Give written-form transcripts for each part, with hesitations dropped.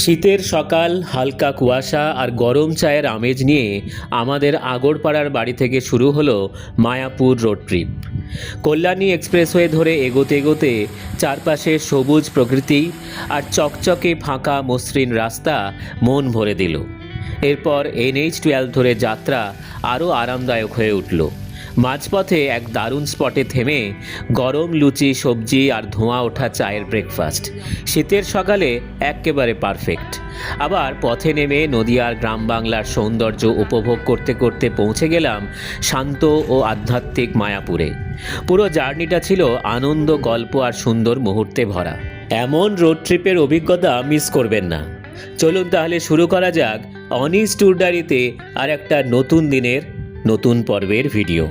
শীতের সকাল, হালকা কুয়াশা আর গরম চায়ের আমেজ নিয়ে আমাদের আগরপাড়ার বাড়ি থেকে শুরু হলো Mayapur road trip. Kalyani expressway ধরে এগোতে এগোতে চারপাশে সবুজ প্রকৃতি আর চকচকে ফাঁকা মসৃণ রাস্তা মন ভরে দিল। এরপর NH-12 ধরে যাত্রা আরও আরামদায়ক হয়ে উঠল। মাঝপথে এক দারুণ স্পটে থেমে গরম লুচি, সবজি আর ধোঁয়া ওঠা চায়ের ব্রেকফাস্ট শীতের সকালে একেবারে পারফেক্ট। আবার পথে নেমে নদিয়ার গ্রাম বাংলার সৌন্দর্য উপভোগ করতে করতে পৌঁছে গেলাম শান্ত ও আধ্যাত্মিক মায়াপুরে। পুরো জার্নিটা ছিল আনন্দ, গল্প আর সুন্দর মুহূর্তে ভরা। এমন রোড ট্রিপের অভিজ্ঞতা মিস করবেন না। চলুন তাহলে শুরু করা যাক অনিস ট্যুর ডায়েরিতে আর একটা নতুন দিনের নতুন পর্বের ভিডিও।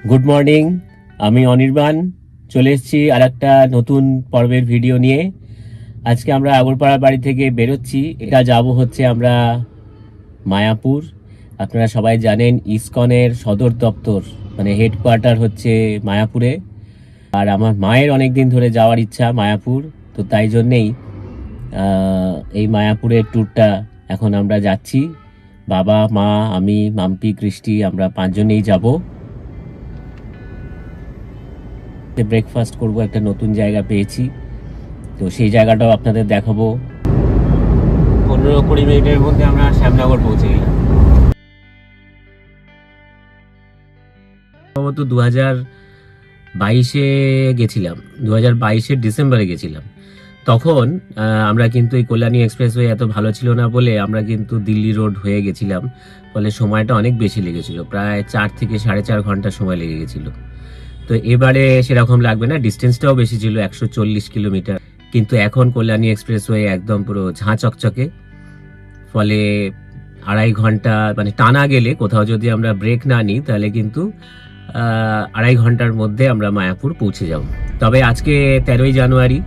গুড মর্নিং, আমি অনির্বাণ চলে এসেছি আর একটা নতুন পর্বের ভিডিও নিয়ে। আজকে আমরা আগরপাড়া বাড়ি থেকে বেরোচ্ছি। এটা যাব হচ্ছে আমরা মায়াপুর। আপনারা সবাই জানেন ইসকনের সদর দপ্তর মানে হেডকোয়ার্টার হচ্ছে মায়াপুরে। আর আমার মায়ের অনেক দিন ধরে যাওয়ার ইচ্ছা মায়াপুর, তো তাই জন্যেই এই মায়াপুরের ট্যুরটা এখন আমরা যাচ্ছি। বাবা, মা, আমি, মাম্পি, কৃষ্টি, আমরা পাঁচজনেই যাব। ব্রেকফাস্ট করব, একটা নতুন জায়গা পেয়েছি, তো সেই জায়গাটাও আপনাদের দেখাবো। 15-20 মিনিটের মধ্যে আমরা শ্যামনগর পৌঁছে গেলাম। সম্ভবত 2022-এ গেছিলাম, 2022-এর ডিসেম্বরে গেছিলাম। তখন আমরা কিন্তু এই কল্যাণী এক্সপ্রেসওয়ে এত ভালো ছিল না বলে আমরা কিন্তু দিল্লি রোড হয়ে গেছিলাম, ফলে সময়টা অনেক বেশি লেগেছিল, প্রায় 4 থেকে 4.5 ঘন্টা সময় লেগে গেছিল। তো এবারে সেরকম লাগবে না, ডিস্টেন্সটাও বেশি ছিল, 140 কিলোমিটার। কিন্তু এখন কল্যাণী এক্সপ্রেসওয়ে একদম পুরো ঝাঁ চকচকে, ফলে 2.5 ঘন্টা মানে টানা গেলে, কোথাও যদি আমরা ব্রেক না নিই তাহলে কিন্তু 2.5 ঘন্টার মধ্যে আমরা মায়াপুর পৌঁছে যাব। তবে আজকে 13ই জানুয়ারি,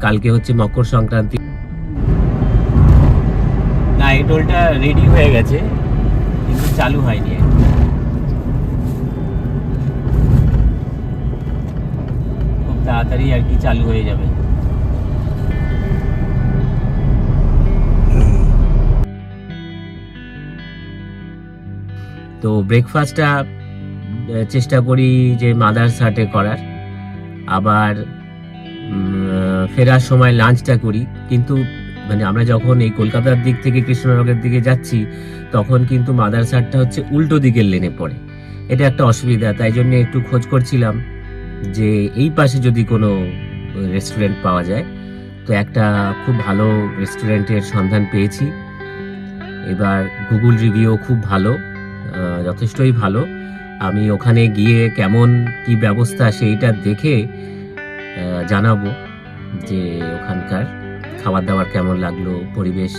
কালকে হচ্ছে মকর সংক্রান্তি। না, এই টোলটা রেডি হয়ে গেছে কিন্তু চালু হয়নি, খুব তাড়াতাড়ি আর কি চালু হয়ে যাবে। তো ব্রেকফাস্টটা চেষ্টা করি যে মাদারসাটে করার, আবার ফেরার সময় লাঞ্চটা করি। কিন্তু মানে আমরা যখন এই কলকাতার দিক থেকে কৃষ্ণনগরের দিকে যাচ্ছি তখন কিন্তু মাদারসাটটা হচ্ছে উল্টো দিকের লেনে পড়ে, এটা একটা অসুবিধা। তাই জন্য একটু খোঁজ করছিলাম যে এই পাশে যদি কোনো রেস্টুরেন্ট পাওয়া যায়। তো একটা খুব ভালো রেস্টুরেন্টের সন্ধান পেয়েছি। এবার গুগল রিভিউ খুব ভালো, যথেষ্টই ভালো। আমি ওখানে গিয়ে কেমন কি ব্যবস্থা সেইটা দেখে জানাবো যে ওখানকার খাবার দাবার কেমন লাগলো, পরিবেশ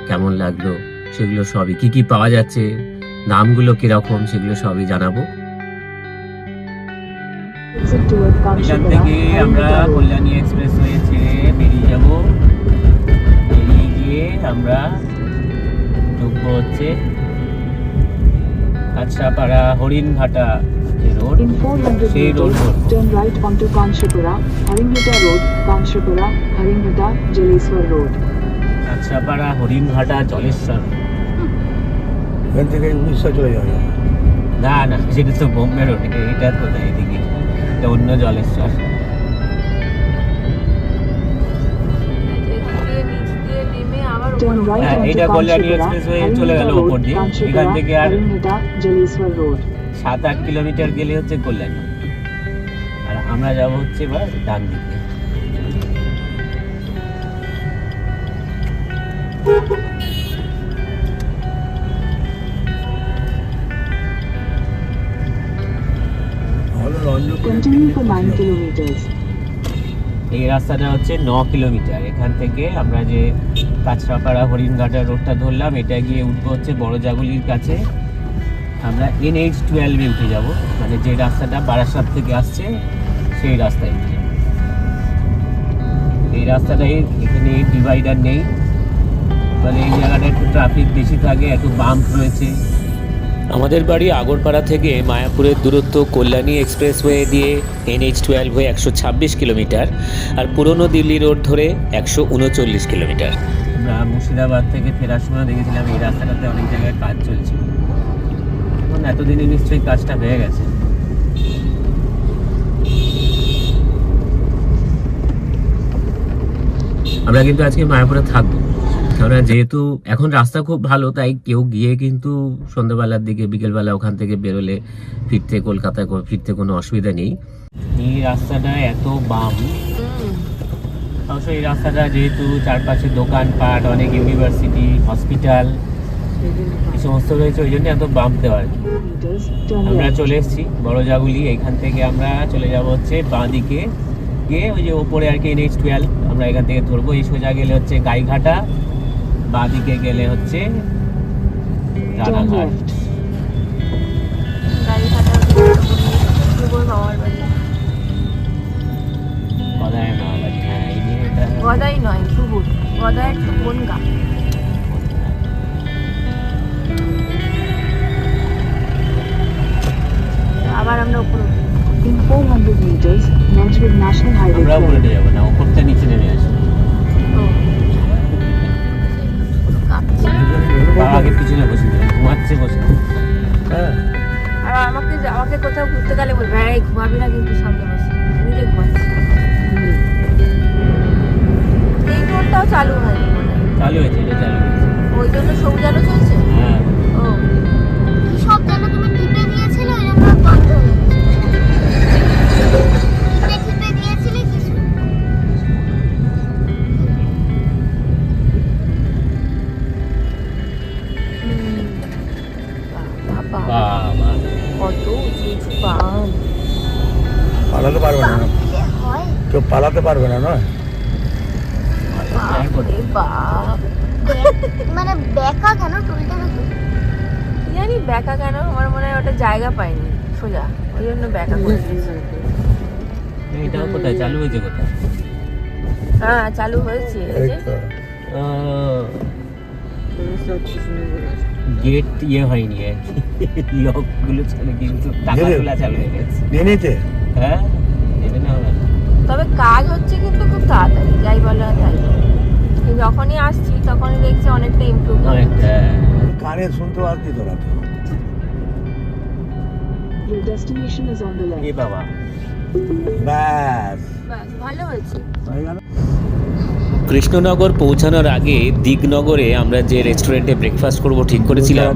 কেমন লাগলো, সেগুলো সবই, কি কি পাওয়া যাচ্ছে, দামগুলো কিরকম, সেগুলো সবই জানাবো। এখান থেকে আমরা কল্যাণী এক্সপ্রেসওয়ে ছেড়ে বেরিয়ে যাব। বেরিয়ে গিয়ে আমরা ঢুকবো হচ্ছে Kanchrapara Haringhata road. In 400 meters, turn right onto Kanchipura, Haringhata Road, Kanchipura, Haringhata, Jaleswar Road. Kanchrapara Haringhata Jaleshwar. এখান থেকে 1900 চলে যাবে। না না, সেটা তো বোম্বে রোড, এটা কোথায়, এদিকে এটা অন্য জলেশ্বর। Turn right onto এটা কল্যাণী Kanchipura, এক্সপ্রেসওয়ে চলে গেল Haringhata উপর Road, দিয়ে। এখান Kanchipura, থেকে আর Haringhata, Jaleswar Road. 7-8 কিলোমিটার গেলে হচ্ছে কল্যাণী। আর আমরা যাব হচ্ছে এবার ডান দিকে। Continue for 9 kilometers. এই রাস্তাটা হচ্ছে 9 কিলোমিটার। এখান থেকে আমরা যে কাছড়াপাড়া হরিণঘাটা রোডটা ধরলাম, এটা গিয়ে উঠবো হচ্ছে বড় জাগুলির কাছে। আমরা NH-12-এ উঠে যাব, মানে যে রাস্তাটা বারাসাত থেকে আসছে সেই রাস্তায় উঠে যাব। এই রাস্তাটাই, এখানে ডিভাইডার নেই, ফলে এই জায়গাটা একটু ট্রাফিক বেশি থাকে, একটু বাম্প রয়েছে, আমাদের বাড়ি আগরপাড়া থেকে মায়াপুরের দূরত্ব কল্যাণী এক্সপ্রেসওয়ে দিয়ে NH-12 হয়ে 126 কিলোমিটার আর পুরনো দিল্লি রোড ধরে 139 কিলোমিটার। আমরা মুর্শিদাবাদ থেকে ফেরার সময় দেখেছিলাম এই রাস্তাটাতে অনেক জায়গায় কাজ চলছিল। এখন এতদিনে নিশ্চয়ই কাজটা হয়ে গেছে। আমরা কিন্তু আজকে মায়াপুরে থাকবো, কারণ যেহেতু এখন রাস্তা খুব ভালো, তাই কেউ গিয়ে কিন্তু সন্ধ্যাবেলার দিকে বিকেলবেলা ওখান থেকে বেরোলে ফিরতে কলকাতায় ফিরতে কোনো অসুবিধা নেই। এই রাস্তাটা এত বাম, অবশ্য এই রাস্তাটা যেহেতু চারপাশে দোকানপাট, অনেক ইউনিভার্সিটি, হসপিটাল এই সমস্ত রয়েছে, ওই জন্য এত বাম দেওয়া আর কি। meters, turn আমরা left. চলে এসেছি বড় জাগুলি। এখান থেকে আমরা চলে যাব হচ্ছে বাঁ দিকে গিয়ে ওই যে ওপরে আর কি NH-12 আমরা এখান থেকে ধরবো। এই সোজা গেলে হচ্ছে গাইঘাটা, বাঁ দিকে গেলে হচ্ছে Turn রানাঘাট। left. গদায় না বাড়ি, হ্যাঁ এই নিয়ে এটা গদাই নয়, ধ্রুবুর গদায় একটু বনগা। আবার আমরা উপরে উঠি। In 400 meters, merge with National Highway আমরা 12. উল্টে যাবো না, ওপরটা নিচে নেমে আসবো। ও, কাঁপছে। বাবা আগে পিছনে বসে দিলাম, ঘুমাচ্ছে বসে। হ্যাঁ আর আমাকে কোথাও ঘুরতে গেলে বলবে, হ্যাঁ এই ঘুমাবি না কিন্তু সামনে বসে, নিজে ঘুমাচ্ছি। এই টোলটাও চালু হয়নি মনে হয়। চালু হয়েছে, এটা চালু হয়েছে। ওই জন্য সবুজ আলো চলছে। হ্যাঁ ও, কি সব যেন তুমি টিপে দিয়েছিলে ওই জন্য বন্ধ হয়ে গেছে। টিপে দিয়েছিলে কিছু বাবা বাবা, কত উঁচু উঁচু পান। পালাতে পারবে না, দিলে হয় কেউ পালাতে পারবে না নয়। বাপরে বাপ, মানে বেকা কেন টুলতে নাকি কি জানি ব্যাকা কেন, আমার মনে হয় ওটা জায়গা পাইনি সোজা, ওই জন্য ব্যাকা করে দিয়েছে। এটাও কোথায় চালু হয়েছে, কোথায়? হ্যাঁ চালু হয়েছে এই এই যে। তো। গেট ইয়ে হয়নি আর কি, লক গুলো চালু, কিন্তু টাকা ধীরে। তোলা চালু হয়ে গেছে। নিয়ে নিতে হ্যাঁ এটা না হবে। তবে কাজ হচ্ছে কিন্তু খুব তাড়াতাড়ি, যাই বলা তাই বলো। যখনই আসছি তখনই দেখছি অনেকটা ইমপ্রুভ অনেকটা। কানে শুনতে পারতি তোরা তো। Your destination is on the A left. বাবা, ব্যাস ভালো হয়েছে। হয়ে গেল। কৃষ্ণনগর পৌঁছানোর আগে দিগনগরে আমরা যে রেস্টুরেন্টে ব্রেকফাস্ট করব ঠিক করেছিলাম,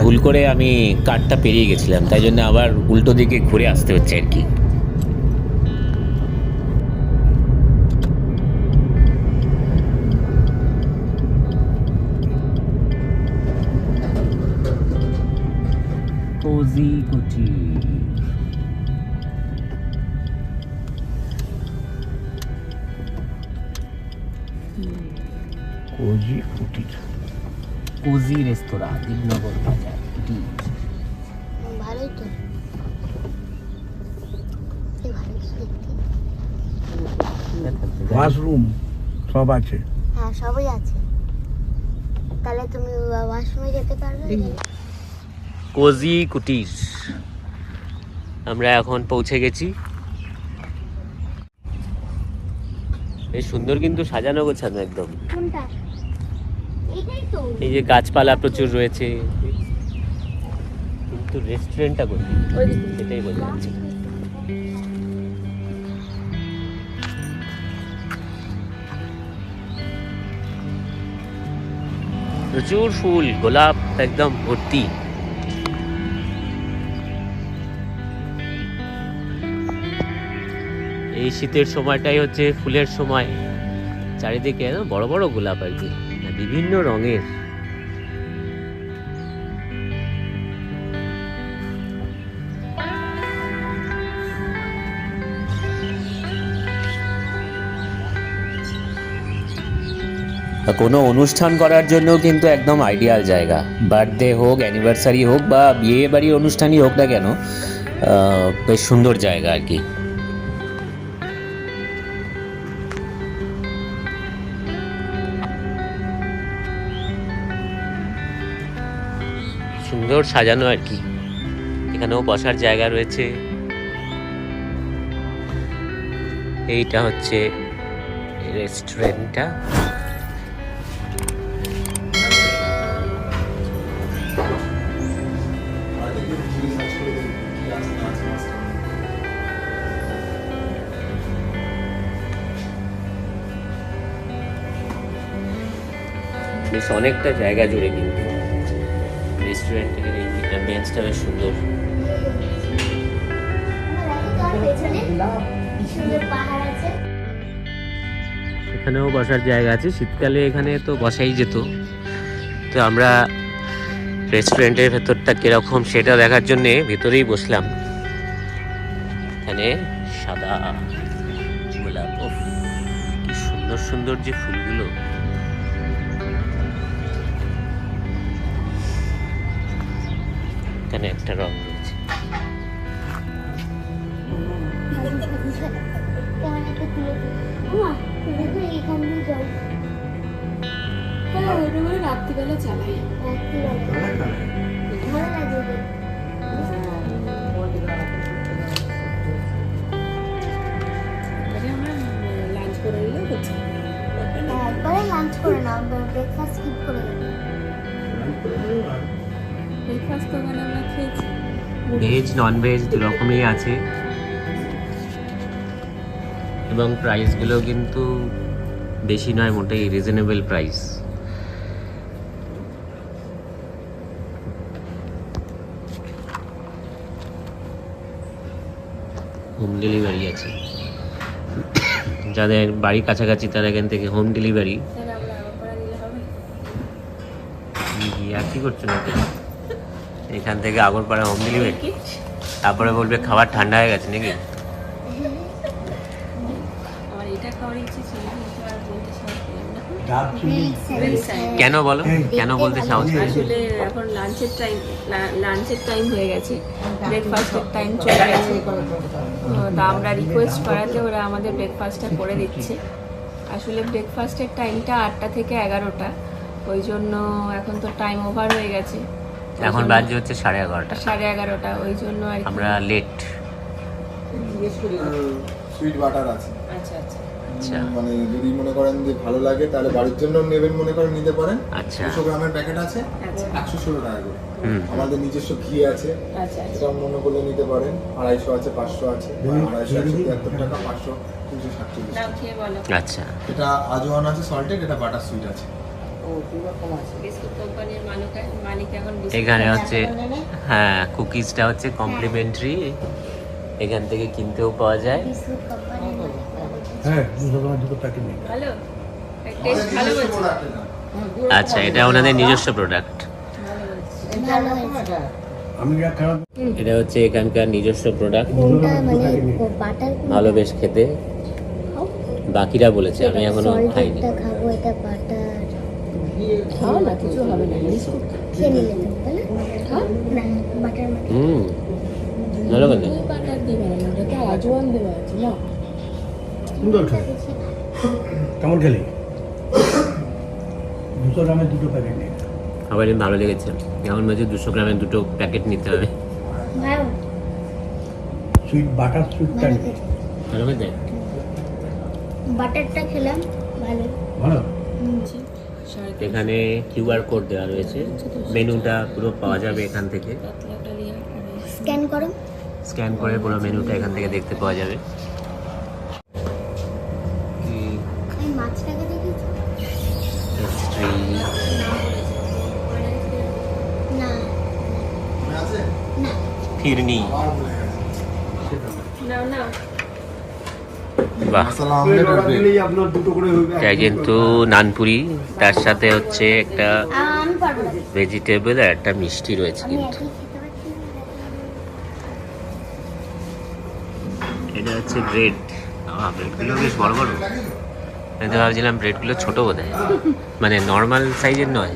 ভুল করে আমি কার্ডটা পেরিয়ে গেছিলাম, তাই জন্য আবার উল্টো দিকে ঘুরে আসতে হচ্ছে আর কি। কোজি কুচি। কোজি কুটির। কোজি রেস্তোরাঁ, দিগনগর বাজার। ভালোই তো ভালোই দেখতে। ওয়াশরুম সব আছে। হ্যাঁ সবই আছে, তাহলে তুমি ওয়াশরুমে যেতে পারবে। কোজি কুটির। আমরা এখন পৌঁছে গেছি। বেশ সুন্দর কিন্তু সাজানো গোছানো একদম। কোনটা? এইটাই তো। এই যে গাছপালা প্রচুর রয়েছে, কিন্তু রেস্টুরেন্টটা কোথায় সেটাই বোঝা যাচ্ছে না। প্রচুর ফুল, গোলাপ একদম ভর্তি। এই শীতের সময়টাই হচ্ছে ফুলের সময়, চারিদিকে বড় বড় গোলাপ আর কি, বিভিন্ন রঙের। কোনো অনুষ্ঠান করার জন্য কিন্তু একদম আইডিয়াল জায়গা। বার্থডে হোক, অ্যানিভার্সারি হোক বা বিয়ে বাড়ির অনুষ্ঠানই হোক না কেন, বেশ সুন্দর জায়গা আর কি। সুন্দর সাজানো আর কি। এখানেও বসার জায়গা রয়েছে। এইটা হচ্ছে রেস্টুরেন্টটা। বেশ অনেকটা জায়গা জুড়ে কিন্তু রেস্টুরেন্টের এই অ্যাম্বিয়েন্সটা বেশ সুন্দর। পাহাড় আছে। এখানেও বসার জায়গা আছে, শীতকালে এখানে তো বসাই যেত। তো আমরা রেস্টুরেন্টের ভেতরটা কিরকম সেটা দেখার জন্য ভেতরেই বসলাম। এখানে সাদা গোলাপ, উফ, কি সুন্দর সুন্দর যে ফুলগুলো। এখানে একটা রং রয়েছে। রাত্রিবেলা চালাই। লাঞ্চ করে নিলে হচ্ছে। একবারে লাঞ্চ করে নাও, ব্রেকফাস্ট স্কিপ করে দেবে। ব্রেকফাস্ট তো ওখানে আমরা খেয়েছি। ভেজ নন ভেজ দু রকমই আছে এবং প্রাইসগুলো কিন্তু বেশি নয়, মোটেই রিজনেবল প্রাইস। হোম ডেলিভারি আছে, যাদের বাড়ি কাছাকাছি তারা এখান থেকে হোম ডেলিভারি। আর কি করছো না এখান থেকে আগরপাড়া হোম ডেলিভারি, তারপরে বলবে খাবার ঠান্ডা হয়ে গেছে নাকি। আমার এটা খাওয়ার ইচ্ছে ছিল কিন্তু আর বলতে সাহস পেলাম না। কেন বলো, কেন বলতে সাহস পাই? আসলে এখন লাঞ্চের টাইম হয়ে গেছে, ব্রেকফাস্টের টাইম চলে গেছে। তা আমরা রিকোয়েস্ট করাতে ওরা আমাদের ব্রেকফাস্টটা করে দিচ্ছে। আসলে ব্রেকফাস্টের টাইমটা 8টা থেকে 11টা, ওই জন্য এখন তো টাইম ওভার হয়ে গেছে। এখন বাজে হচ্ছে 11:30। 11:30, ওই জন্য আর কি আমরা লেট। সুইট বাটার আছে। আচ্ছা আচ্ছা আচ্ছা মানে যদি মনে করেন যে ভালো লাগে তাহলে বাড়ির জন্য নেবেন, মনে করেন নিতে পারেন। আচ্ছা 200 গ্রামের প্যাকেট আছে, আচ্ছা 116 টাকা করে। হুম আমাদের নিজস্ব ঘি আছে, আচ্ছা এটা মনে করলে নিতে পারেন। 250 আছে, 500 আছে, 250 173 টাকা, 500 347 নাও খেয়ে বলো। আচ্ছা এটা আজওয়ান আছে সল্টেড, এটা বাটার সুইট আছে। বিস্কুট কোম্পানির মালিক এখন বিস্কুট এখানে হচ্ছে হ্যাঁ কুকিজটা হচ্ছে কমপ্লিমেন্টারি, এখান থেকে কিনতেও পাওয়া যায়। বিস্কুট কোম্পানি হ্যাঁ 200 টাকা দুটো প্যাকেট নেই। ভালো, টেস্ট ভালো বলছে। আচ্ছা এটা ওনাদের নিজস্ব প্রোডাক্ট। ভালো হয়েছে। আমি যা খারাপ এটা হচ্ছে এখানকার নিজস্ব প্রোডাক্ট, কোনটা মানে বাটার ভালো বেশ খেতে। বাকিরা বলেছে, আমি এখনো খাইনি। সল্টেডটা খাবো, এটা বাটার খাও না, কিছু হবে না। বিস্কুট খেয়ে নিলে তো তাহলে খাও না, বাটার ভালো খেতে। বাটার দিবে না, এটা আজওয়ান দেওয়া আছে না। সুন্দর খেলে। কেমন খেলে? 200 গ্রামের দুটো প্যাকেট নেই। খাবার ভালো লেগেছে। এমন মাঝে 200 গ্রামের দুটো প্যাকেট নিতে হবে। ভালো সুইট বাটার সুইটটা ভালো নেই। খেতে। ভালো খেতে। বাটারটা খেলাম ভালো। ভালো। এখানে কিউআর কোড দেওয়া রয়েছে, মেনুটা পুরো পাওয়া যাবে এখান থেকে। স্ক্যান করো। স্ক্যান করে পুরো মেনুটা এখান থেকে দেখতে পাওয়া যাবে। এই মাছটাকে দেখেছো? পেস্ট্রি, না মনে আছে? না ফিরনি। আর ভুলে গেছি। নাও নাও। বাহ, মশলা আমলেট আর ব্রেড। আপনার দুটো করে হইবে। এটা কিন্তু নানপুরি, তার সাথে হচ্ছে একটা আমি পারবো না। ভেজিটেবল আর একটা মিষ্টি রয়েছে আমি কিন্তু। একই খেতে পারছি না। এটা হচ্ছে ব্রেড। ব্রেডগুলো বেশ বড় বড়। আমি তো ভাবছিলাম ব্রেডগুলো ছোট বোধ হয়, মানে নর্মাল সাইজের নয়,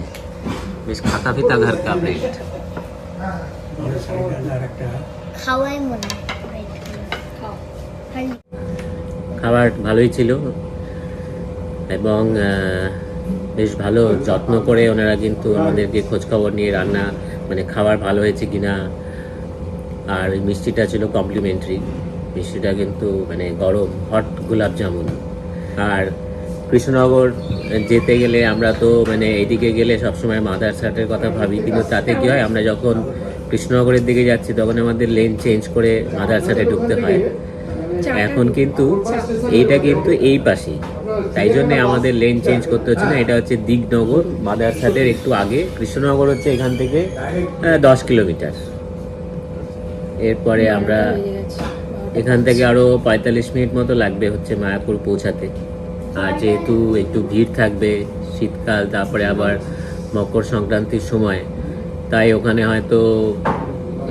বেশ খাতা ফিতা ঘর কা ব্রেড। আর একটা খাওয়াই মনে হয়। খাও। খাবার ভালোই ছিল এবং বেশ ভালো যত্ন করে ওনারা কিন্তু আমাদেরকে খোঁজখবর নিয়ে রান্না মানে খাবার ভালো হয়েছে কিনা। আর এই মিষ্টিটা ছিল কমপ্লিমেন্টারি, মিষ্টিটা কিন্তু মানে গরম হট গোলাপ জামুন। আর কৃষ্ণনগর যেতে গেলে আমরা তো মানে এদিকে গেলে সবসময় মাদারসাটের কথা ভাবি, কিন্তু তাতে কি হয় আমরা যখন কৃষ্ণনগরের দিকে যাচ্ছি তখন আমাদের লেন চেঞ্জ করে মাদারসাটে ঢুকতে হয়। এখন কিন্তু এইটা কিন্তু এই পাশেই, তাই জন্য আমাদের লেন চেঞ্জ করতে হচ্ছে না। এটা হচ্ছে দিগনগর, মাদারসাটের একটু আগে। কৃষ্ণনগর হচ্ছে এখান থেকে 10 কিলোমিটার। এরপরে আমরা এখান থেকে আরও 45 মিনিট মতো লাগবে হচ্ছে মায়াপুর পৌঁছাতে। আর যেহেতু একটু ভিড় থাকবে শীতকাল, তারপরে আবার মকর সংক্রান্তির সময়, তাই ওখানে হয়তো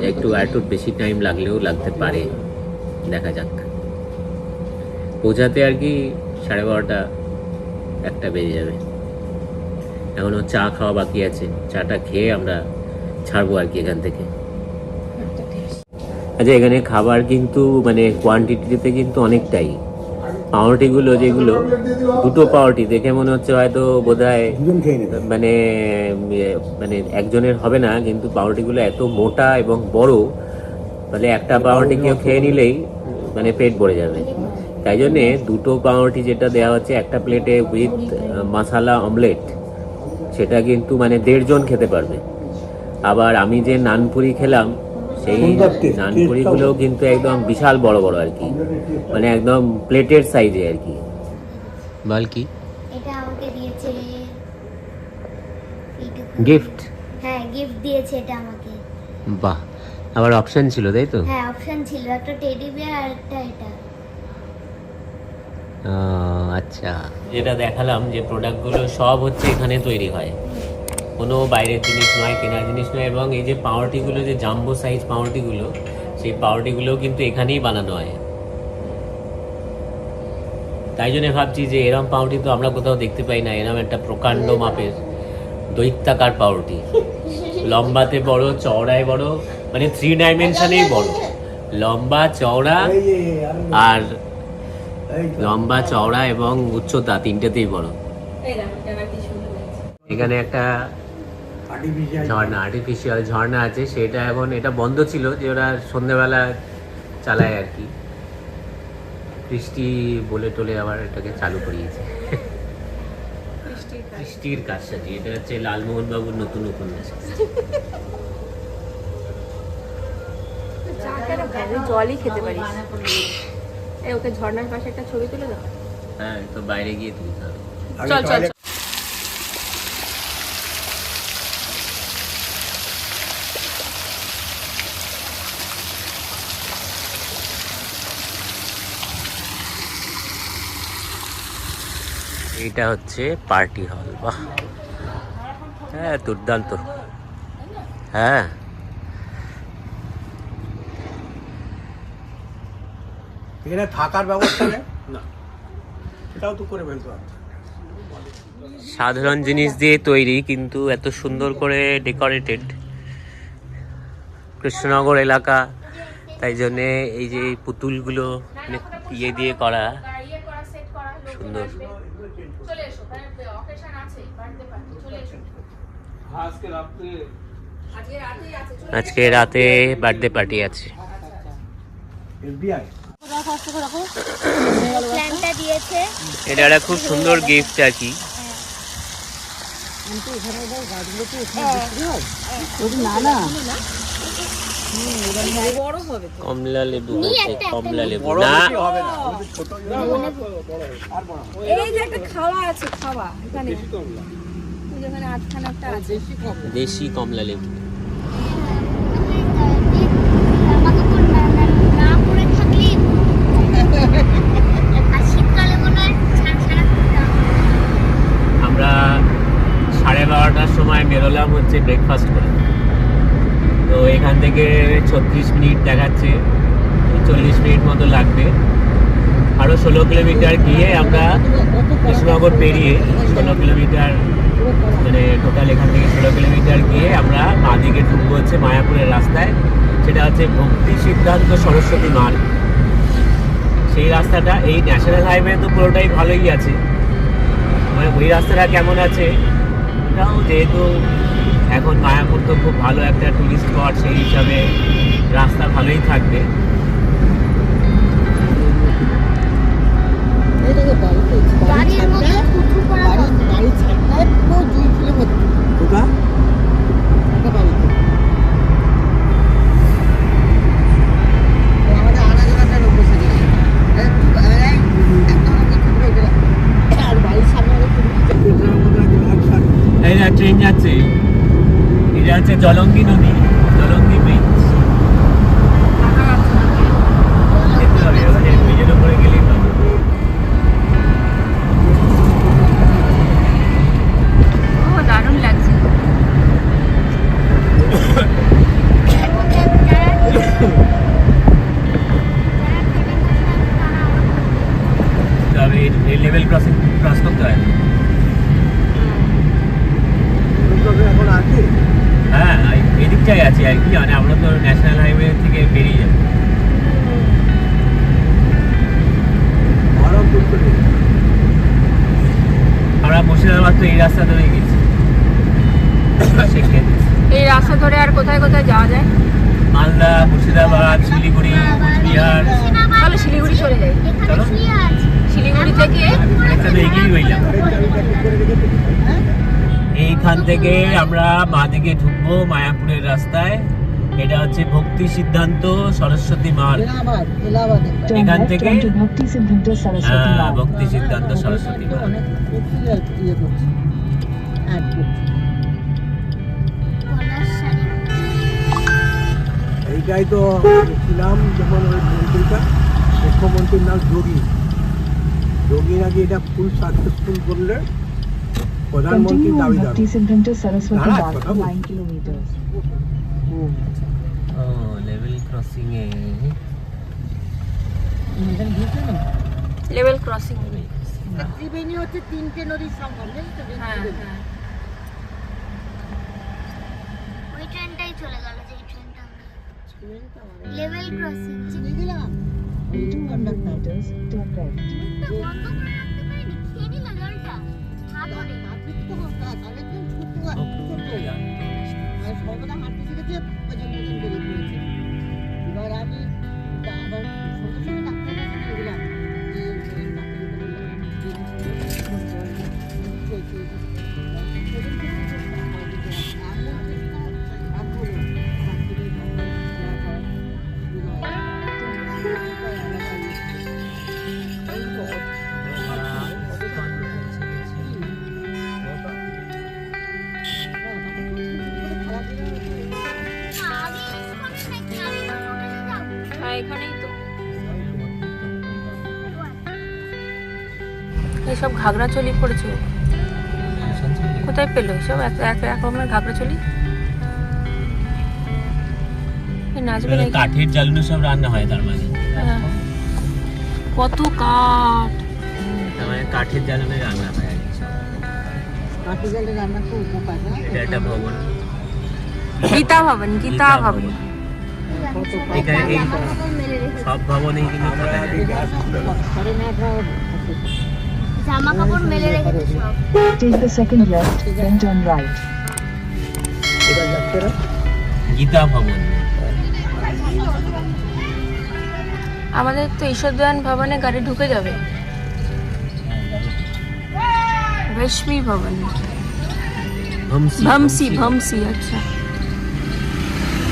একটু বেশি টাইম লাগলেও লাগতে পারে, দেখা যাক। পৌঁছাতে আর কি 12:30 1টা বেজে যাবে। এখনও চা খাওয়া বাকি আছে, চাটা খেয়ে আমরা ছাড়বো আর কি এখান থেকে। আচ্ছা, এখানে খাবার কিন্তু মানে কোয়ান্টিটিতে কিন্তু অনেকটাই। পাউরুটিগুলো যেগুলো 2টো পাউরুটি দেখে মনে হচ্ছে হয়তো বোধহয় দুজন খেয়ে নেবে। মানে মানে একজনের হবে না, কিন্তু পাউরুটিগুলো এত মোটা এবং বড়, মানে একটা পাউরুটি কেউ খেয়ে নিলেই মানে পেট ভরে যাবে। তাই জন্যে 2টো পাউরুটি যেটা দেওয়া হচ্ছে একটা প্লেটে উইথ মশালা অমলেট, সেটা কিন্তু মানে 1.5 জন খেতে পারবে। আবার আমি যে নানপুরি খেলাম সেই নানপুরিগুলোও কিন্তু একদম বিশাল বড় বড় আর কি, মানে একদম প্লেটের সাইজে আর কি। বালকি এটা আমাকে দিয়েছে গিফট? হ্যাঁ, গিফট দিয়েছে এটা আমাকে। বাহ, আবার অপশন ছিল তাই তো? হ্যাঁ, অপশন ছিল, একটা টেডি বিয়ার আর একটা এটা। আচ্ছা, যেটা দেখালাম যে প্রোডাক্টগুলো সব হচ্ছে এখানে তৈরি হয়, কোনো বাইরের জিনিস নয়, কেনার জিনিস নয়। এবং এই যে পাউরুটিগুলো, যে জাম্বো সাইজ পাউরুটিগুলো, সেই পাউরুটিগুলোও কিন্তু এখানেই বানানো হয়। তাই জন্য ভাবছি যে এরম পাউরুটি তো আমরা কোথাও দেখতে পাই না, এরম একটা প্রকাণ্ড মাপের দৈত্যাকার পাউরুটি, লম্বাতে বড়, চওড়ায় বড়, মানে 3 ডাইমেনশনেই বড়, লম্বা চওড়া আর লম্বা চওড়া এবং উচ্চতা 3টেতেই বড়। এখানে একটা ঝর্ণা, আর্টিফিশিয়াল ঝর্ণা আছে, সেটা এখন এটা বন্ধ ছিল, যে ওরা সন্ধ্যেবেলা চালায় আর কি। বৃষ্টি বলে টোলে আবার এটাকে চালু করিয়েছে। বৃষ্টির কারসাজি, এটা হচ্ছে লালমোহন বাবুর নতুন উপন্যাস। জলই খেতে পারিস। ওকে ঝর্ণার পাশে একটা ছবি তুলে দাও। হ্যাঁ, তো বাইরে গিয়ে তুলতে হবে। চল চল। এটা হচ্ছে পার্টি হল। বাহ, হ্যাঁ দুর্দান্ত। হ্যাঁ, এখানে থাকার ব্যবস্থা নেই না, এটাও তো করে ফেলতে হবে। সাধারণ জিনিস দিয়ে তৈরি কিন্তু এত সুন্দর করে ডেকোরেটেড। কৃষ্ণনগর এলাকা, তাই জন্যে এই যে পুতুলগুলো মানে ইয়ে দিয়ে করা, সুন্দর। আজকে রাতে বার্থডে পার্টি আছে। এসবিআই প্ল্যানটা দিয়েছে। এটা একটা খুব সুন্দর গিফট আর কি। কমলা লেবু আছে, কমলা লেবু না, হবে না, ছোট এই যে একটা খাওয়া আছে, খাওয়া এখানে যেখানে আটখানা একটা আছে। দেশি কমলা লেবু। আমাকে তো না করে থাকলি আর শীতকালে মনে হয় ছাড়া আমরা 12:30টার সময় বেরোলাম হচ্ছে ব্রেকফাস্ট করে। তো এখান থেকে 36 মিনিট দেখাচ্ছে, 40 মিনিট মতো লাগবে। আরও 16 কিলোমিটার গিয়ে আমরা কৃষ্ণনগর পেরিয়ে 16 কিলোমিটার, মানে টোটাল এখান থেকে 16 কিলোমিটার গিয়ে আমরা বাঁ দিকে ঢুকবো হচ্ছে মায়াপুরের রাস্তায়। সেটা হচ্ছে ভক্তি সিদ্ধান্ত সরস্বতী মার্গ। সেই রাস্তাটা এই ন্যাশনাল হাইওয়ে তো পুরোটাই ভালোই আছে, মানে ওই রাস্তাটা কেমন আছে এটাও যেহেতু এখন মায়াপুর তো খুব ভালো একটা টুরিস্ট স্পট, সেই হিসাবে রাস্তা ভালোই থাকবে। বাড়ির মধ্যে উঠু করা কোথা এই না ট্রেন যাচ্ছে, এটা হচ্ছে জলঙ্গি নদী, জলঙ্গি ব্রিজ। যেতে হবে ওখানে, ব্রিজের উপরে গেলেই পাবো। ও দারুণ লাগছে। তবে এই লেভেল ক্রস করতে হয়। এখন আছে হ্যাঁ এদিকটাই আছে আর কি, মানে আমরা তো ন্যাশনাল হাইওয়ে থেকে বেরিয়ে যাবো। গরম করতে আমরা মুর্শিদাবাদ তো এই রাস্তা ধরেই গেছি। সেক্ষেত্রে এই রাস্তা ধরে আর কোথায় কোথায় যাওয়া যায়? মালদা, মুর্শিদাবাদ, শিলিগুড়ি, কোচবিহার। চলো শিলিগুড়ি চলে যাই। চলো শিলিগুড়ি থেকে অনেকটা তো এগিয়েই রইলাম। এইখান থেকে আমরা বাঁদিকে ঢুকবো মায়াপুরের রাস্তায়। এটা হচ্ছে ভক্তি সিদ্ধান্ত সরস্বতী মার্গ। Turn এখান left থেকে onto Bhakti Siddhanta Saraswati হ্যাঁ, Marg. ভক্তি সিদ্ধান্ত সরস্বতী মার্গ। এইটাই তো ছিলাম যখন ওই মন্ত্রীটা, মুখ্যমন্ত্রীর নাম যোগী। যোগী নাকি এটা ফুল সাকসেসফুল করলে প্রধানমন্ত্রীর Continue on দাবিদার। Bhakti Siddhanta Saraswati Nah, Marg কথা for বল। 9 kilometers. ও লেভেল ক্রসিং এ লেভেল ক্রসিং। ত্রিবেণী হচ্ছে তিনটে নদীর সঙ্গম, জানিস তো? হ্যাঁ হ্যাঁ। ওই ট্রেনটাই চলে গেল, যে ট্রেনটা লেভেল ক্রসিং। গেলাম 200 meters, turn right. বন্ধ করে রাখতে পারিনি, খেয়ে নিল জলটা হাত ধরে। মারপিট তো করতে হয়, তাহলে একদম ছোট্ট আর সর্বদা হাঁটতে শিখেছে, ওজন ওজন বেড়ে পড়েছে। এবার আমি আবার সঙ্গে সঙ্গে ডাক্তারের কাছে নিয়ে গেলাম, যে ডাক্তারকে বললাম হ্যাঁ এখানেই তো। এইসব ঘাগড়াচলি পড়েছে, কোথায় পেলো এসব এক এক রকমের ঘাগড়াচলি? নাচবে নাকি? কাঠের জ্বালানো সব রান্না হয় তার মানে। হ্যাঁ। কত কাঠ! তার মানে কাঠের জ্বালানো রান্না হয় আর কি সব। কাঠি জলে রান্না খুব উপকার, হ্যাঁ? এটা একটা ভবন। গীতা ভবন, গীতা ভবন। এখানে এই মেলে রেখেছে সব ভবনেই কিন্তু থাকা যায়। জামা কাপড় মেলে রেখেছে সব। Take the second left, then turn right. এটা যাচ্ছে না গীতা ভবন। আমাদের তো ঈশ্বরদয়ান ভবনে গাড়ি ঢুকে যাবে। রেশমি ভবন, ভমসি ভমসি। আচ্ছা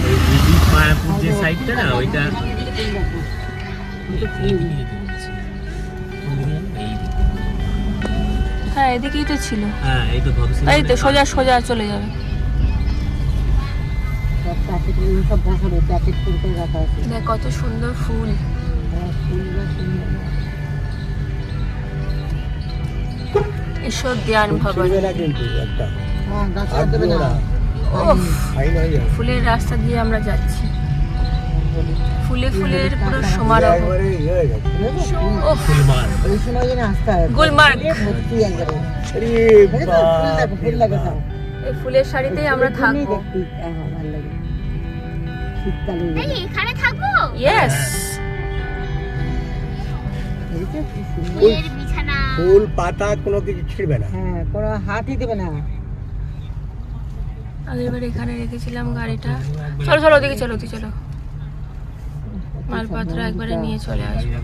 এই ব্রিটিশ মায়াপুর যে সাইডটা না ওইটা হ্যাঁ এদিকেই তো ছিল। হ্যাঁ এই তো ভবসি। এই তো সোজা সোজা চলে যাবে। সব প্যাকেট সব বসানো, প্যাকেট করে রাখা আছে। দেখ কত সুন্দর ফুল। ফুলগুলো সুন্দর। ঈশ্বরদয়ান ভবন। ছিড়বে না কিন্তু একটা হ্যাঁ, গাছ আর দেবে দিও না। না, ওফ, ফাইন হয়ে যাবে। ফুলের রাস্তা দিয়ে আমরা যাচ্ছি, ফুলে ফুলের পুরো সমারোহ। একবারে ইয়ে হয়ে গেছে। ওফ, ফুলমার। এই সময় যেন আসতে হয়। গুলমার্গ। ভর্তি একবারে। আরে দেখেছো? ফুল দেখো, ফুল লাগে সব। এই ফুলের শাড়িতেই আমরা এখানেই থাকবো। দেখতে, হ্যাঁ, ভালো লাগে। শীতকালে এই এখানে থাকবো, ইয়েস। দেখেছো? কি সুন্দর। ফুলের বিছানা। ফুল পাতা কোনো কিছু ছিঁড়বে না। হ্যাঁ, কোনো হাতই দেবে না। আগের বার এখানে রেখেছিলাম গাড়িটা। চলো চলো ওদিকে চলো, ওদিকে চলো, মালপত্র একবারে নিয়ে চলে আসবো।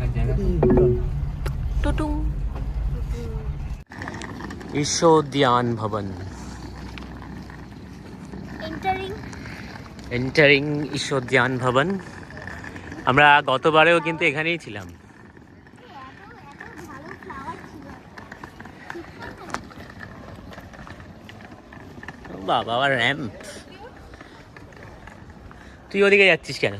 টুটুং। ঈশোদ্যান ভবন, এন্টারিং এন্টারিং ঈশোদ্যান ভবন। আমরা গতবারেও কিন্তু এখানেই ছিলাম। ভালো ফ্লাওয়ার ছিল। বাবা, আবার র্যাম্প। তুই ওদিকে যাচ্ছিস কেন?